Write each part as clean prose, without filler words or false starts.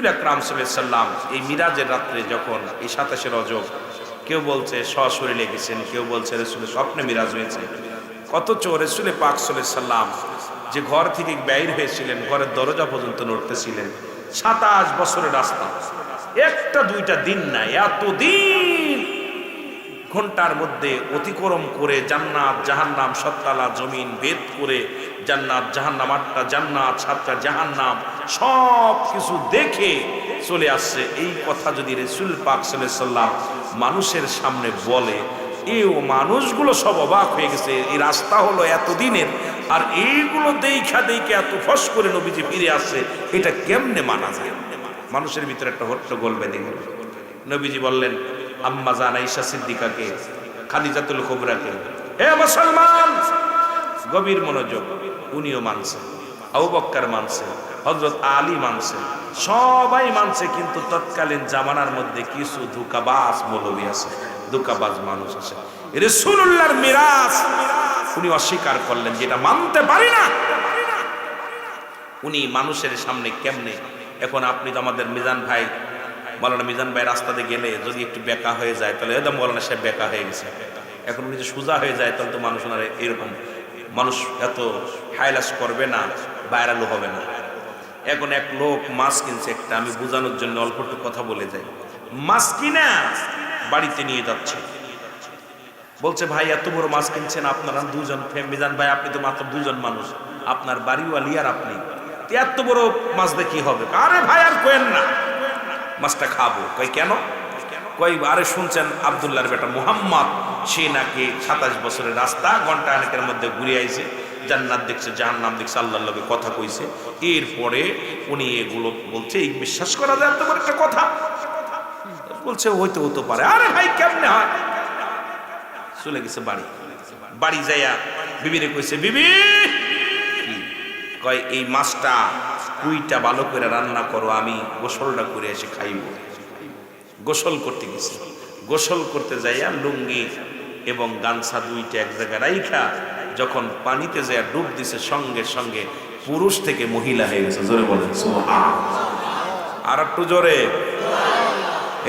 রসুল আকরাম সাল্লাল্লাহু আলাইহি সাল্লাম এই মিরাজের রাত্রে যখন এই 27শে রজব, কেউ বলছে সশরীরে গেছেন, কেউ বলছে রসুলের স্বপ্নে মিরাজ হয়েছে। অথচ রসুল পাক সাল্লাল্লাহু আলাইহি সাল্লাম যে ঘর থেকে বাইর হয়েছিলেন, ঘরের দরজা পর্যন্ত নড়তেছিলেন। 27 বছরের রাস্তা, একটা দুইটা দিন না, এতদিন ঘন্টার মধ্যে অতিক্রম করে জান্নাত জাহান্নাম, সত্তালা জমিন ভেদ করে জান্নাত জাহান্নাম, 8টা জান্নাত 7টা জাহান্নাম সব কিছু দেখে চলে আসছে। এই কথা যদি রাসূল পাক সাল্লাল্লাহু আলাইহি সাল্লাম মানুষের সামনে বলে, এই মানুষগুলো সব অবাক হয়ে গেছে। এই রাস্তা হলো এতদিনের, আর এইগুলো দেখা এত ফস করে নবীজি ফিরে আসছে, এটা কেমনে মানা যায়? মানুষের ভিতরে একটা হট্টগোল বেঁধে গেল। নবীজি বললেন আম্মা জান আয়েশা সিদ্দিকাকে, খাদিজাতুল কুবরাকে, হে মুসলমান, গভীর মনোযোগ। উনিও মানছে, আবু বকর মানছে, হযরত আলী মানছে, সবাই মানছে। কিন্তু তৎকালীন জামানার মধ্যে কিছু ধোঁকাবাজ মৌলবী আছে, ধোঁকাবাজ মানুষ আছে। রাসূলুল্লাহর মিরাজ উনি অস্বীকার করলেন, যেটা মানতে পারি না। উনি মানুষের সামনে কেমনে? এখন আপনি তো আমাদের মিজান ভাই, মাওলানা মিজান ভাই রাস্তাতে গেলে যদি একটু বেঁকা হয়ে যায়, তাহলে একদম মাওলানা সাহেব বেঁকা হয়ে গেছে। এখন উনি যদি সোজা হয়ে যায়, তাহলে তো মানুষ ওনার এরকম, মানুষ এত হাইলাস করবে না, ভাইরালও হবে না। এখন এক লোক মাছ কিনছে একটা, আমি বোঝানোর জন্য অল্প একটু কথা বলে যাই। মাছ কিনা বাড়িতে নিয়ে যাচ্ছে, বলছে ভাই এত বড় মাছ কিনছেন আপনারা দুজন, মিজান ভাই আপনি তো মাত্র দুজন মানুষ, আপনার বাড়িওয়ালি আর আপনি, এত বড় মাছ দিয়ে কি হবে? আরে ভাই আর কোয়েন না, মাছটা খাবো। কই কেন? কই আরে শুনছেন আব্দুল্লাহর বেটা মুহাম্মদ, সে নাকি 27 বছরের রাস্তা ঘন্টা অনেকের মধ্যে ঘুরে আইছে, জান্নাত দেখছে জাহান্নাম দেখছে, আল্লাহর লগে কথা কইছে। এরপরে উনি এগুলো বলছে, এই বিশ্বাস করা যায় এত বড় একটা কথা? বলছে হতে পারে। আরে ভাই কেমনে হয়? চলে গেছে বাড়ি। বাড়ি যাইয়া বিবিরে কইছে, বিবি কয় এই মাছটা কুইটা ভালো করে রান্না করো, আমি গোসলটা করে এসে খাইব। গোসল করতে গেছে, গোসল করতে যাইয়া লুঙ্গি এবং গামছা দুইটা এক জায়গায় রাইখা যখন পানিতে যাইয়া ডুব দিছে, সঙ্গে সঙ্গে পুরুষ থেকে মহিলা হয়ে গেছে। জোরে বলেন সুবহানাল্লাহ। আর একটু জোরে।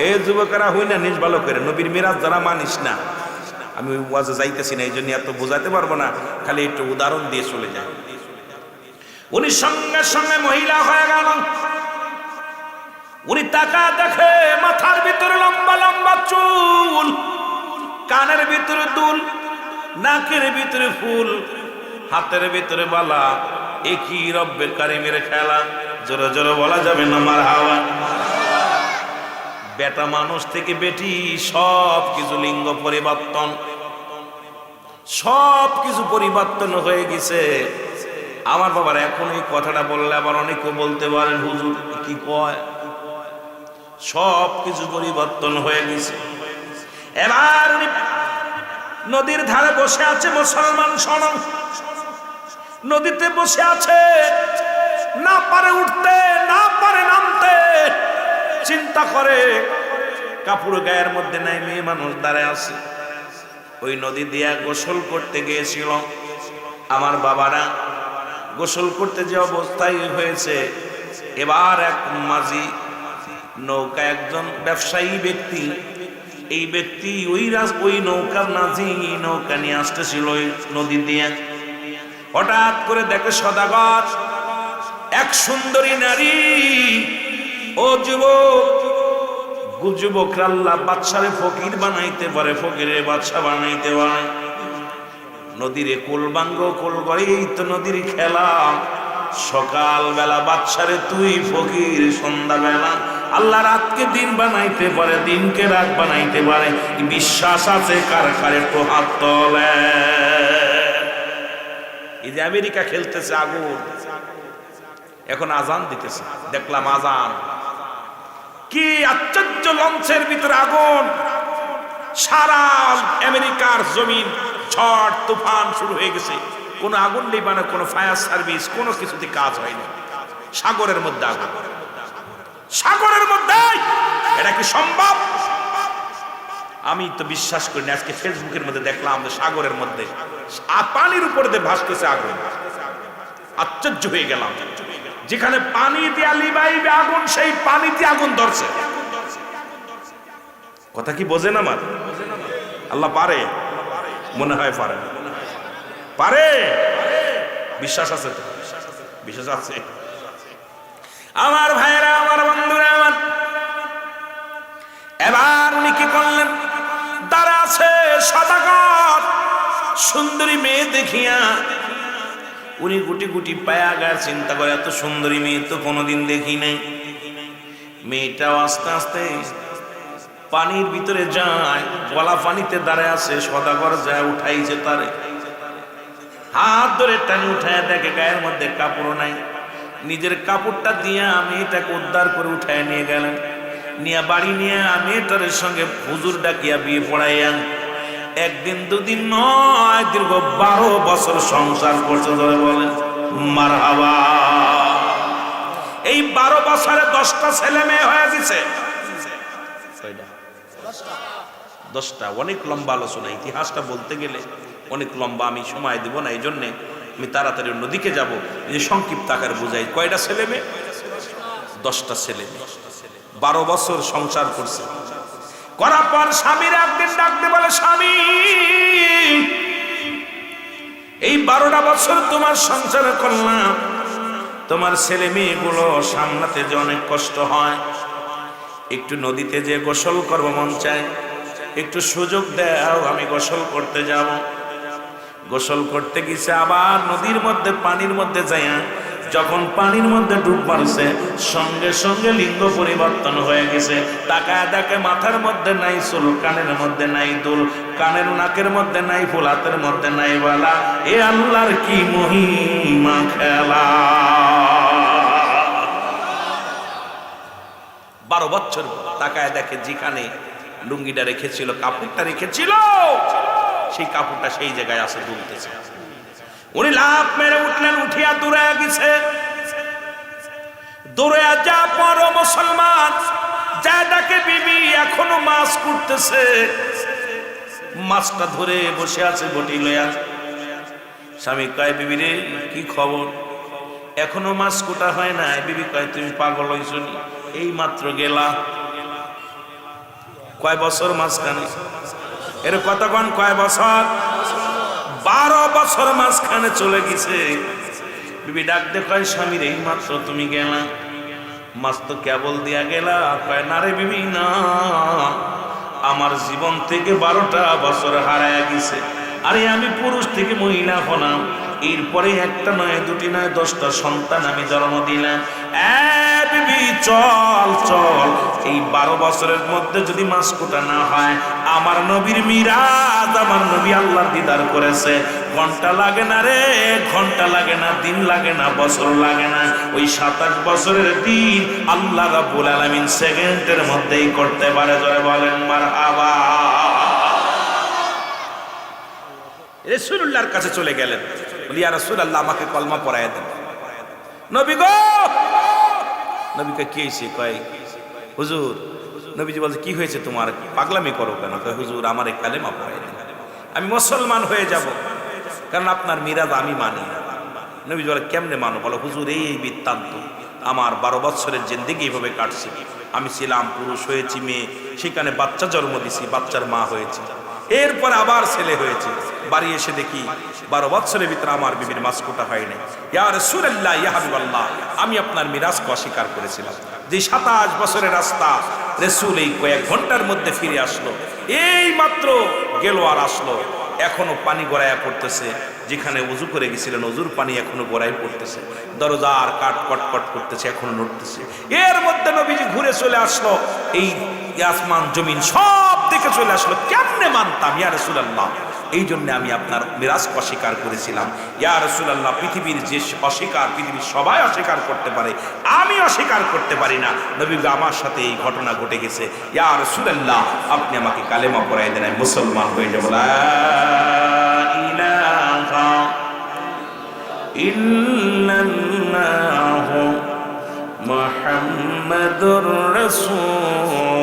এ যুবকেরা হই না নিজ ভালো করে, নবীর মিরাজ যারা মানিস না, আমি ওই ওয়াজে যাইতেছি না, এই জন্য এত বোঝাতে পারবো না, খালি একটু উদাহরণ দিয়ে চলে যায়। উনি সঙ্গে সঙ্গে মহিলা হয়ে গেল। উনি তাকা দেখে মাথার ভিতরে লম্বা লম্বা চুল, কানের ভিতরে দুল, নাকের ভিতরে ফুল, হাতের ভিতরে বালা। একই রব্বে কারিমের খেলা, জোরে জোরে বলা যাবে না মারহাবা। বেটা মানুষ থেকে বেটি সব কিছু লিঙ্গ পরিবর্তন, সব কিছু পরিবর্তন হয়ে গেছে। আমার বাবার এখন এই কথাটা বললে আবার অনেকে বলতে পারেন হুজুর কি কয়, সব কিছু পরিবর্তন হয়ে গেছে। এবার নদীর ধারে বসে আছে মুসলমান শোনো, নদীতে বসে আছে, না পারে উঠতে না পারে নামতে, চিন্তা করে কাপড় গায়ের মধ্যে নাই, মেয়ে মানুষ দাঁড়ায় আছে। ওই নদী দিয়া গোসল করতে গিয়েছিল আমার বাবারা। গোসল করতে যে অবস্থায় হয়েছে, এবার এক মাঝি নৌকা, একজন ব্যবসায়ী ব্যক্তি, এই ব্যক্তি ওই নৌকার মাঝি নৌকা নিয়ে আসতেছিল ওই নদী দিয়ে। হঠাৎ করে দেখে সদাগর এক সুন্দরী নারী। ও যুবকরা, আল্লাহ বাদশারে ফকির বানাইতে পারে, ফকিরের বাদশা বানাইতে পারে। নদীরে কোল বাঙ্গ কোল গড়ে, এই তো নদীর খেলা। সকাল বেলা বাদশারে তুই ফকির, সন্ধ্যা বেলা আল্লাহ রাতকে দিন বানাইতে পারে, দিনকে রাত বানাইতে পারে। বিশ্বাস আছে কার কার? একটু হাত তোলে। এই যে আমেরিকা খেলতেছে আগুন, এখন আজান দিতেছে, দেখলাম আজান। কি আশ্চর্য, লঞ্চের ভিতরে আগুন, সারা আমেরিকার জমিন ঝড় তুফান শুরু হয়ে গেছে। কোনো আগুন নিবানো, কোনো ফায়ার সার্ভিস, কোনো কিছুতে কাজ হয় না। সাগরের মধ্যে আগুন, সাগরের মধ্যে। এটা কি সম্ভব? আমি তো বিশ্বাস করি না। আজকে ফেসবুকের মধ্যে দেখলাম যে সাগরের মধ্যে পানির উপর দিয়ে ভাসতেছে আগুন। আশ্চর্য হয়ে গেলাম। যেখানে পানি দিয়া লিবাইবে আগুন, সেই পানিতে আগুন ধরছে। কথা কি বোঝেন আমার? আল্লাহ পারে? মনে হয় পারে। পারে? বিশ্বাস আছে তো? বিশ্বাস আছে? আমার ভাইরা, আমার বন্ধুরা, আমার এবার উনি কি করলেন? দাঁড়া আছে সদাগর সুন্দরী মেয়ে দেখিয়া উনি গুটি গুটি পায়া গায়ে চিন্তা করে, এত সুন্দরী মেয়ে তো কোনোদিন দেখি নাই। মেয়েটাও আস্তে আস্তে পানির ভিতরে যায়, গলা পানিতে দাঁড়ায় আছে। সদাগর যায় উঠাইছে তারে, হাত ধরে টানি উঠায় দেখে গায়ের মধ্যে কাপড় নাই। নিজের কাপড়টা দিয়ে মেয়েটাকে উদ্ধার করে উঠায় নিয়ে গেলেন। নিয়ে বাড়ি নিয়ে মেয়েটার সঙ্গে হুজুর ডাকিয়া বিয়ে পড়াইয়া একদিন দুদিন নয়, দীর্ঘ 12 বছর সংসার করছে। ধরে বলেন মারহাবা। এই 12 বছরে 10টা ছেলে মেয়ে হয়ে গেছে। 10টা। অনেক লম্বা আলোচনা, ইতিহাসটা বলতে গেলে অনেক লম্বা, আমি সময় দেব না। এই জন্যে আমি তাড়াতাড়ি অন্যদিকে যাবো, সংক্ষিপ্ত আকারে বুঝাই। কয়টা ছেলে মেয়ে? 10টা ছেলে মেয়ে। 12 বছর সংসার করছে। করার পর স্বামীর একদিন ডাকতে বলে, স্বামী এই 12টা বছর তোমার সংসার করলাম, তোমার ছেলে মেয়েগুলো সামলাতে যে অনেক কষ্ট হয়, একটু নদীতে যে গোসল করবো মন চায়, একটু সুযোগ দাও, আমি গোসল করতে যাব। গোসল করতে গেছে, আবার নদীর মধ্যে পানির মধ্যে যাইয়া যখন পানির মধ্যে ডুব মারছে, সঙ্গে সঙ্গে লিঙ্গ পরিবর্তন হয়ে গেছে। তাকায় দেখে মাথার মধ্যে নাই চুল, কানের মধ্যে নাই দুল, কানের নাকের মধ্যে নাই ফুল, হাতের মধ্যে নাই বালা। এ আল্লাহর কি মহিমা খেলা। 12 বছর তাকায় দেখে যেখানে লুঙ্গিটা রেখেছিল, কাপড়টা রেখেছিল, সেই কাপড়টা সেই জায়গায় আছে, দুলতেছে। উনি লাফ মেরে উঠলেন, উঠিয়া দূরে গেছে। দূরে যা পর মুসলমান যা ডাকে বিবি, এখনো মাছ কুটতেছে। মাছটা ধরে বসে আছে বটি লইয়া। স্বামী কয়, বিবি রে কি খবর? এখনো মাছ কুটা হয় না। বিবি কয়, তুমি পাগল হইছ নি? এই মাত্র গেলা। কয় বছর মাঝখানে? এর কতক্ষণ? কয় বছর? 12 বছর মাঝখানে চলে গেছে। বিবি ডাক দে কয়, স্বামীর এই মাত্র তুমি গেলা, মাছ তো কেবল দিয়া গেলা। কয়, না রে বিবি না, আমার জীবন থেকে 12টা বছর হারায় গেছে। আরে আমি পুরুষ থেকে মহিলা হলাম, এরপরে একটা নয়, দুটি নয়, 10টা সন্তান আমি জন্ম দিলাম। বিবি চল চল, এই 12 বছরের মধ্যে যদি মাছ কোটা না হয়, আমার নবীর মিরাজ, আমার নবী আল্লাহর দিদার করেছে। ঘন্টা লাগে না রে, ঘন্টা লাগে না, দিন লাগে না, বছর লাগে না। ওই 27 বছরের দিন আল্লাহ রাব্বুল আলামিন সেকেন্ডের মধ্যেই করতে পারে। জয় বলেন মারহাবা। রাসূলুল্লাহর কাছে চলে গেলেন, বলি ইয়া রাসূলুল্লাহ আমাকে কলমা পড়ায় দেন। নবী গো, নবীকে কি হয়েছে? কয়, হুজুর। নবীজি বলছে, কি হয়েছে তোমার? পাগলামি করো কেন? কয়, হুজুর আমার কালেমা পড়ায় দেন, আমি মুসলমান হয়ে যাব, কারণ আপনার মিরাজ আমি মানি। নবীজি বলে, কেমনে মানো? বলো, হুজুর এই বৃত্তান্ত, আমার 12 বছরের জিন্দেগি এইভাবে কাটছে। আমি ছিলাম পুরুষ, হয়েছি মেয়ে, সেখানে বাচ্চা জন্ম দিছি, বাচ্চার মা হয়েছে, এরপর আবার ছেলে হয়েছে। বাড়ি এসে দেখি 12 বছরের ভিতরে আমার বিবির মাছ কোটা হয় নাই। ইয়া রাসূলুল্লাহ, ইয়া হাবিবাল্লাহ, আমি আপনার মিরাজকে অস্বীকার করেছিলাম। যে 27 বছরের রাস্তা রাসূল এই কয়েক ঘন্টার মধ্যে ফিরে আসলো, এই মাত্র গেল আর আসলো, এখনো পানি গড়াইয়া পড়তেছে। যেখানে উজু করে গেছিলেন উজুর পানি এখনো গড়াই পড়তেছে। দরজার কাট কটকট করতেছে, এখনো নড়তেছে। এর মধ্যে নবীজি ঘুরে চলে আসলো, এই আসমান জমিন সব দেখে চলে আসলো। কেমনে মানতাম ইয়া রাসূলুল্লাহ? এই জন্য আমি আপনার মিরাজ অস্বীকার করেছিলাম। ইয়া রাসূলুল্লাহ, পৃথিবীর যে অস্বীকার, পৃথিবীর সবাই অস্বীকার করতে পারে, আমি অস্বীকার করতে পারি না। নবী, আমার সাথে এই ঘটনা ঘটে গেছে। ইয়া রাসূলুল্লাহ, আপনি আমাকে কালেমা পড়ায় দেন, আমি মুসলমান হয়ে যাব। লা ইলাহা ইল্লাল্লাহু মুহাম্মাদুর রাসূলুল্লাহ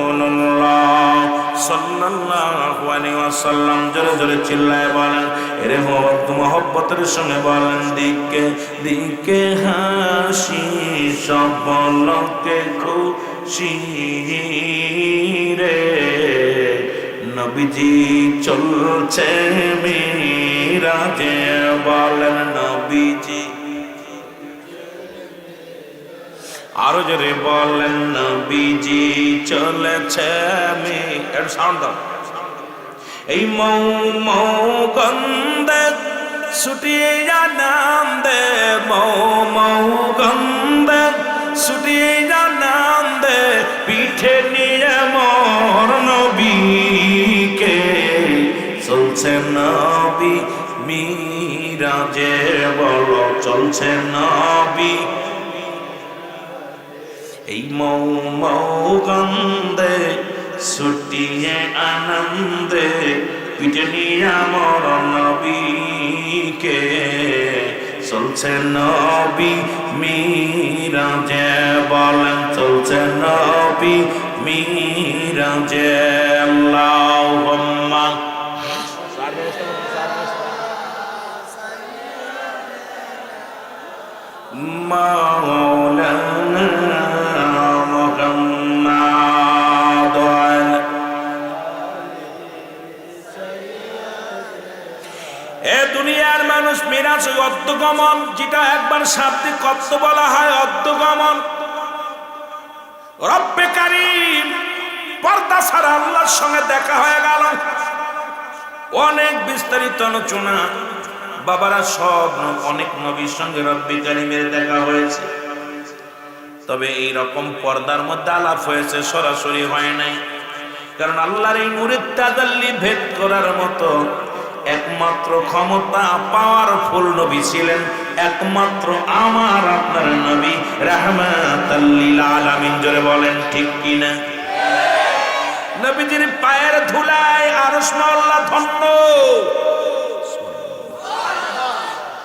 সাল্লাল্লাহু আলাইহি ওয়াসাল্লাম। জোরে জোরে চিল্লায় বলেন, এরে মহব্বতের সঙ্গে বলেন দিকে দিকে হাসি সব লোকে খুশি রে নবীজি চলছে মিরাজে বলেন নবীজি আরো জোরে বলেন নবীজি চলেছে একটু সাউন্ড দাও এই মৌ মৌ গন্ধে ছুটিয়ে নাম দে মৌ মৌ গন্ধে ছুটিয়ে নাম দে পিঠে নিয়ে মোর নবীকে চলছে নবী মিরাজে বলো চলছে নবী এই মৌ মৌ গন্ধে ছুটিয়ে আনন্দে পিঠে নিয়ে মোর নবীকে চলছে নবী মিরাজে বলেন চলছে নবী মিরাজে আল্লাহুম্মা মাওলানা মুহাম্মাদ এ দুনিয়ার মানুষ মিরাজ অদ্যগমন যেটা একবার শাব্দিক কত্ত বলা হয় অদ্যগমন রব্বে কারীম পর্দা ছাড়া আল্লাহর সঙ্গে দেখা হয়ে গেল অনেক বিস্তারিত আলোচনা বাবারা সব অনেক নবীর সঙ্গে রব্বে কারীমের দেখা হয়েছে তবে এই রকম পর্দার মধ্যে আলাপ হয়েছে সরাসরি হয় নাই কারণ আল্লাহর এই নূরের তাজাল্লি ভেদ করার মতো একমাত্র ক্ষমতা পাওয়ারফুল নবী ছিলেন একমাত্র আমার আপনার নবী রাহমাতাল লিল আলামিন জোরে বলেন ঠিক কি না নবীজির পায়ের ধুলায় আরশ মাওলা ধন্য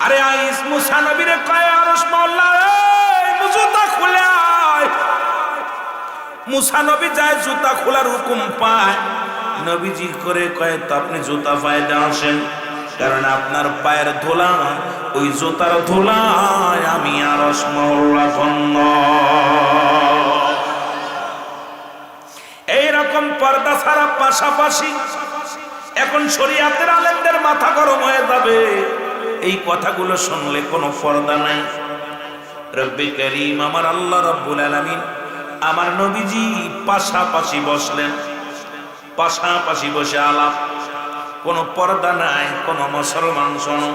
আরে আইস মুসা নবীরে কয় আরশ মাওলা এই জুতা খুলে আয় মুসা নবী যায় জুতা খোলার হুকুম পায় নবীজি করে কয় তো আপনি জুতা পায়ে আসেন কারণ আপনার পায়ের ধুলা ওই জুতার ধুলায় আমি আরশ মাওলা ধন্য এইরকম পর্দা ছাড়া পাশাপাশি এখন শরীয়তের আলেমদের মাথা গরম হয়ে যাবে এই কথাগুলো শুনলে কোনো পর্দা নাই রব্বে কারীম আমার আল্লাহ রাব্বুল আলামিন আমার নবীজি পাশাপাশি বসলেন পাশাপাশি বসে আলাপ কোনো পর্দা নাই কোনো মুসলমান শোনো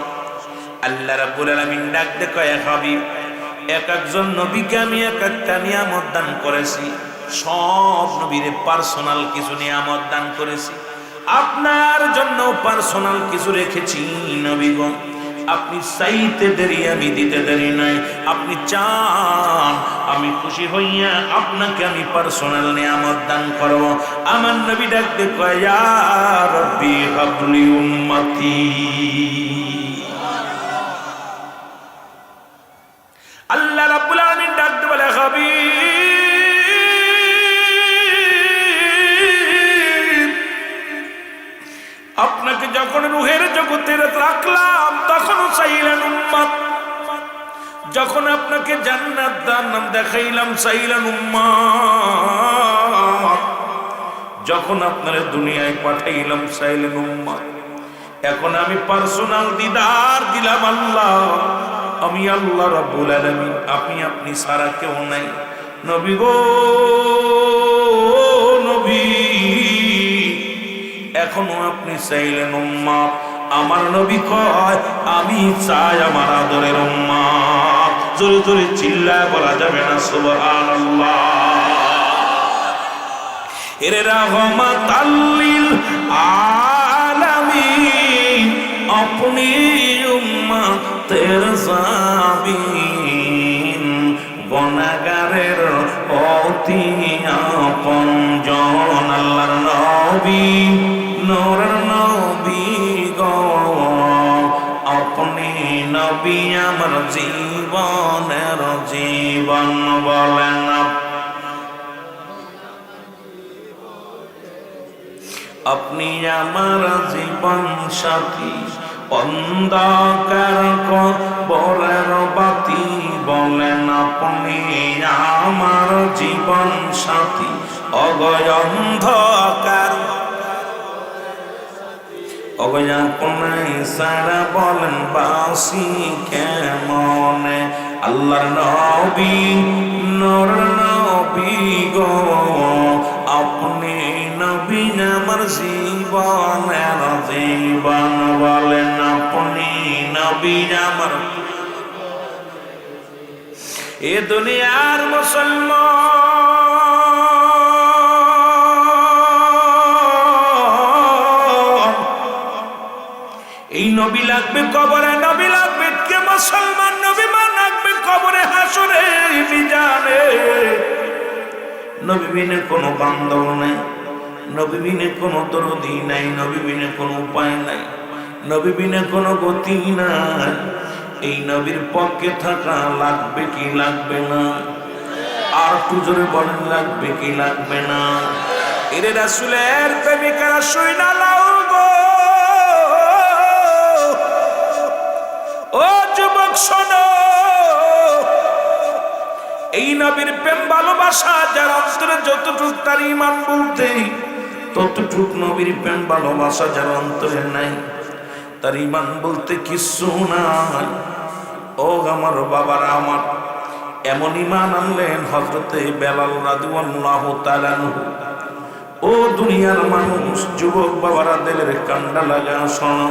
আল্লাহ রাব্বুল আলামিন ডাক দে কয় হাবিব এক একজন নবীকে আমি এক একটা নিয়ামত দান করেছি সব নবীরে পার্সোনাল কিছু নিয়ামত দান করেছি আপনার জন্য পার্সোনাল কিছু রেখেছি নবীগণ আপনি চাইতে দেরি আমি দিতে দেরি নাই আপনি চান আমি খুশি হইয়া আপনাকে আমি পার্সোনাল নিয়ামত দান করব আমার নবী ডাকতে কয় ইয়া রাব্বি হাবলি উম্মতি আল্লাহ রাব্বুল আলামিন ডাকতে বলে হাবিব আপনাকে যখন রূহের জগতে রাখলাম তখন চাইলেন উম্মত যখন আপনাকে জান্নাত দান দেখাইলাম চাইলেন উম্মত যখন আপনারে দুনিয়ায় পাঠাইলাম চাইলেন উম্মত এখন আমি পার্সোনাল দিদার দিলাম আল্লাহ আমি আল্লাহ রাব্বুল আলামিন আপনি ছাড়া কেউ নাই নবী গো নবী এখনো আপনি চাইলেন উম্মত আমার নবী কয় আমি চাই আমার আদরের উম্মত জোরে জোরে চিল্লায় বলা যাবে না সুবহানাল্লাহ এরে রাহমাতাল লিল আলামিন আপনি উম্মতের জাবিন গুনাহগারের অতি আপনজন আল্লাহর নবী নূরের নবী গো আপনি নবী আমার জীবনের জীবন বলেন আপনি আমার জীবন সাথী অন্ধকার কবরের বাতি বলেন আপনি আমার জীবন সাথী। অগয় অন্ধকার অগয় আপনি সারা বলেন বাসি কেমনে। আল্লাহর নবী নূর নবী গো আপনি নবী আমার জীবনের জীবন বলেন আপনি নবী আমার। এ দুনিয়ার মুসলমান এই নবী লাগবে কবরে, নবী লাগবে কে মুসলমান নবী মান লাগবে কবরে হাসরে মিজানে। নবী বিনে কোনো বান্ধব নাই, নবী বিনে কোনো দরদি নাই, নবী বিনে কোনো উপায় নাই, নবী বিনে কোনো গতি নাই। এই নবীর পক্ষে থাকা লাগবে কি লাগবে না? আর একটু জোরে বলেন লাগবে কি লাগবে না? এরে রাসূলের প্রেমিকারা শুইনা লাও গো, ও যুবক শোনো, এই নবীর প্রেম ভালোবাসা যার অন্তরে যতটুক তার ঈমান বলতে ততটুক নবীর প্রেম ভালোবাসা যার অন্তরে নাই তার ঈমান বলতে কিছু নাই। ও আমার বাবারা আমার, এমন ঈমান আনলেন হযরতে বেলাল রাদিয়াল্লাহু তাআলা আনহু। ও দুনিয়ার মানুষ, যুবক বাবারা দিলের কান্ডা লাগা শোনো।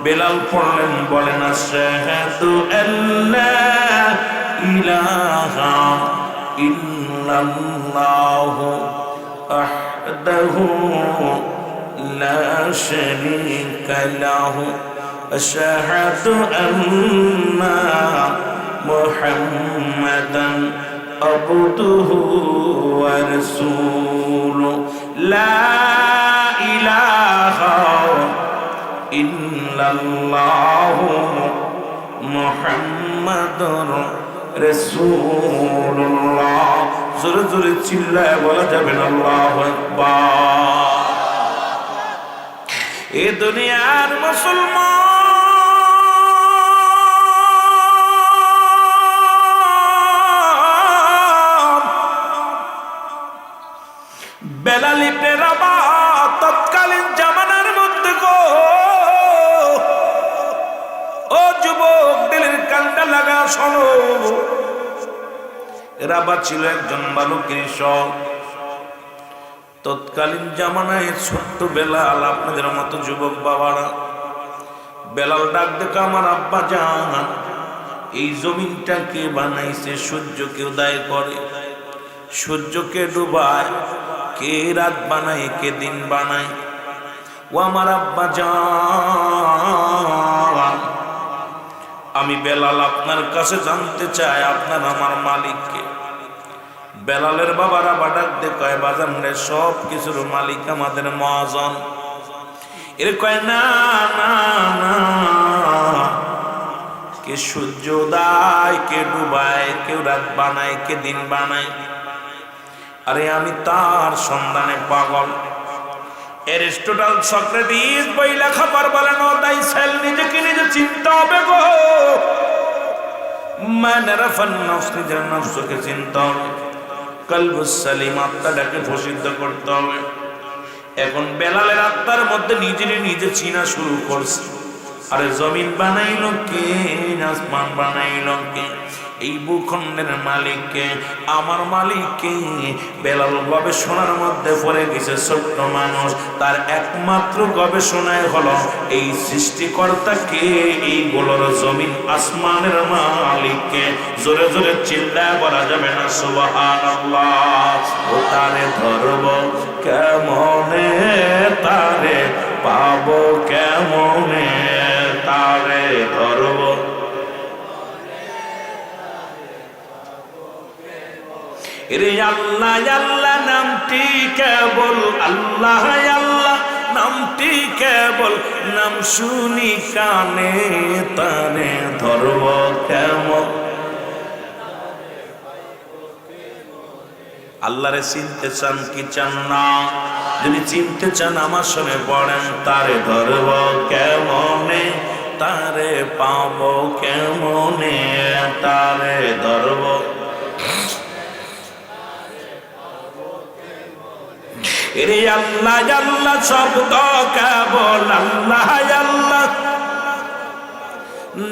বেলাল পড়লেন বলেন আশহাদু আল্লা ইলাহা ইল্লাল্লাহু ওয়াহদাহু লা শারীকা লাহু আশহাদু আন্না মুহাম্মাদান আবদুহু ওয়া রাসূলুহু লা ইলাহা ইল্লাল্লাহু মুহাম্মাদুর রাসূলুল্লাহ। জোরে জোরে চিল্লায় বলা যাবে না আল্লাহু আকবার। এ দুনিয়ার মুসলমান বেলাল ইবনে রাবাহ তৎকালীন জামানার মধ্যে গো, ও যুবক দিলের কান্ডা লাগা শোনো। রাবাহ ছিল একজন ভালো কৃষক। তৎকালীন জামানায় ছোট্ট বেলাল, আপনাদের মতো যুবক বাবারা, বেলাল ডাক দেখো আমার আব্বা জান, এই জমিনটা কে বানাইছে? সূর্যকে উদয় করে, সূর্যকে ডুবায়, কে রাত বানায়, কে দিন বানায়? ও আমার আব্বা জান, আমি বেলাল আপনার কাছে জানতে চাই আপনার আমার মালিককে। বেলালের বাবারা বাডাক দে কয় বাজান রে, সব কিছুর মালিক আমাদের মহাজন। এর কয় না না না, কে সূর্য উদয়, কে ডুবায়, কেউ রাত বানায়, কে দিন বানায়। আরে আমি তার সন্ধানে পাগল। এরিস্টটল, সক্রেটিস বই লেখাবার বলেন ও তাই সেল, নিজেকে নিজে চিনতে হবে গো। মানারাফান নফস, নিজের নফসকে চিনতে হবে। কলবুস সালিম, আত্মাটাকে প্রসিদ্ধ করতে হবে। এখন বেলালের আত্মার মধ্যে নিজেরই নিজে চিনা শুরু করছে। আরে জমিন বানাইলো কে? আসমান বানাইলো কে? এই ভূখণ্ডের মালিককে, আমার মালিককে। বেলাল গবেষণার মধ্যে পড়ে গেছে, ছোট্ট মানুষ, তার একমাত্র গবেষণায় হলো এই সৃষ্টিকর্তাকে, এইগুলোর জমিন আসমানের মালিককে। জোরে জোরে চিল্লায় বলা যাবে না সুবহানাল্লাহ। ও তারে ধরব কেমনে, তারে পাবো কেমনে, তারে ধরব। রে আল্লাহ আল্লাহ নামটি কেবল, আল্লাহ আল্লাহ নামটি কেবল, নাম শুনি কানে, তারে ধরব কেমন। আল্লাহরে চিনতে চান কি চান না? যদি চিনতে চান আমার সঙ্গে পড়েন, তারে ধরব কেমনে, তারে পাবো কেমনে, তারে ধরব রে আল্লাহ আল্লাহ শব্দ কেবল আল্লাহ আল্লাহ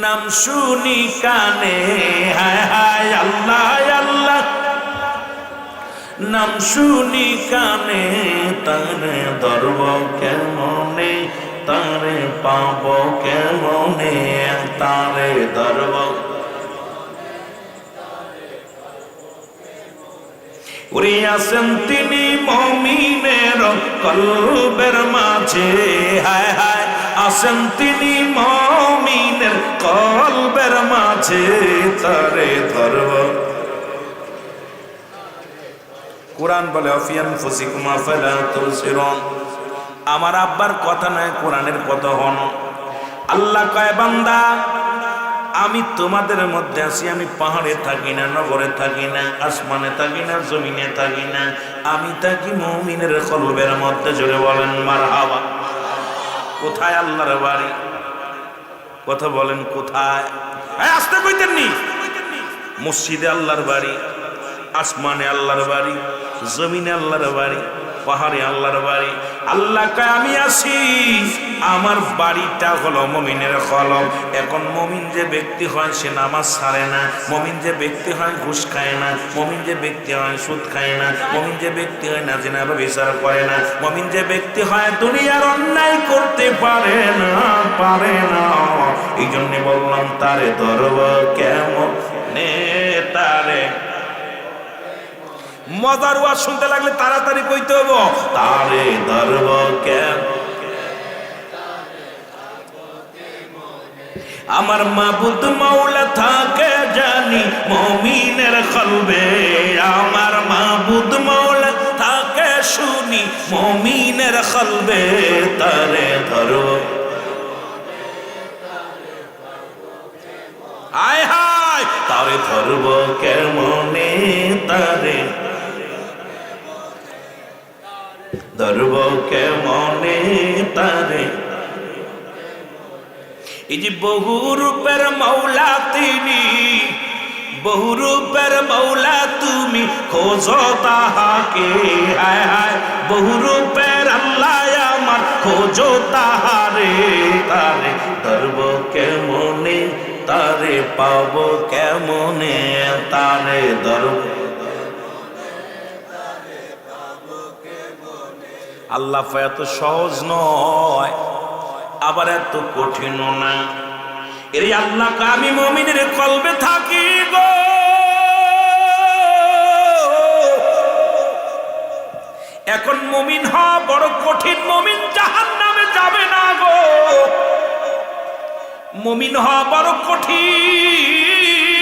নাম শুনি কানে, হায় হায় আল্লাহ আল্লাহ নাম শুনি কানে, তারে ধরব কেমনে, তারে পাবো কেমনে, তারে ধরব ওরে আছেন তিনি মুমিনের কলবের মাঝে, হায় হায় আছেন তিনি মুমিনের কলবের মাঝে, তারে ধরব কোরআন বলে অফিয়ান ফুসিকুমা ফালা তুবসিরুন। আমার আব্বার কথা নয়, কোরআনের কথা হন। আল্লাহ কয় বান্দা আমি তোমাদের মধ্যে আছি, আমি পাহাড়ে থাকি না, নগরে থাকি না, আসমানে থাকি না, জমিনে থাকি না, আমি থাকি মুমিনের কলবের মধ্যে। জোরে বলেন মারহাবা। কোথায় আল্লাহর বাড়ি? কথা বলেন কোথায়? আসতে কইতেন নি? মসজিদে আল্লাহর বাড়ি, আসমানে আল্লাহর বাড়ি, জমিনে আল্লাহর বাড়ি, পাহাড়ে আল্লাহর বাড়ি। আল্লাহ কয় আমি আছি, আমার বাড়িটা হলো মুমিনের কলব। এখন মুমিন যে ব্যক্তি হয় সে নামাজ ছাড়ে না, মুমিন যে ব্যক্তি হয় ঘুষ খায় না, মুমিন যে ব্যক্তি হয় সুদ খায় না, মুমিন যে ব্যক্তি হয় না জিনা বা বিচার করে না, মুমিন যে ব্যক্তি হয় দুনিয়ার অন্যায় করতে পারে না, পারে না। এই জন্য বললাম তারে ধরব কেমনে, তারে মজার ওয়াজ শুনতে লাগলে তাড়াতাড়ি কইতে হবো, তারে ধরব কেন। আমার মাবুদ মাওলা থাকে জানি মুমিনের কলবে, আমার মাবুদ মাওলা থাকে শুনি মুমিনের কলবে, তারে ধরব আয় হায়, তারে ধরব কেমনে, তারে ধরব কেমনে, তারে। এই যে বহু রূপের মৌলা তিনি, বহু রূপের মৌলা তুমি, খোঁজো তাহাকে, হায় হায় বহু রূপের আল্লাহ আমার, খোঁজো তাহারে, তারে ধরব কেমনে, তারে পাবো কেমনে, তারে ধরব। আল্লাহ এত সহজ নয়, আবার এত কঠিন না। এই আল্লাহ আমি মুমিনের কলবে থাকি গো, এখন মুমিন হওয়া বড় কঠিন, মুমিন জাহান্নামে যাবে না গো, মুমিন হওয়া বড় কঠিন।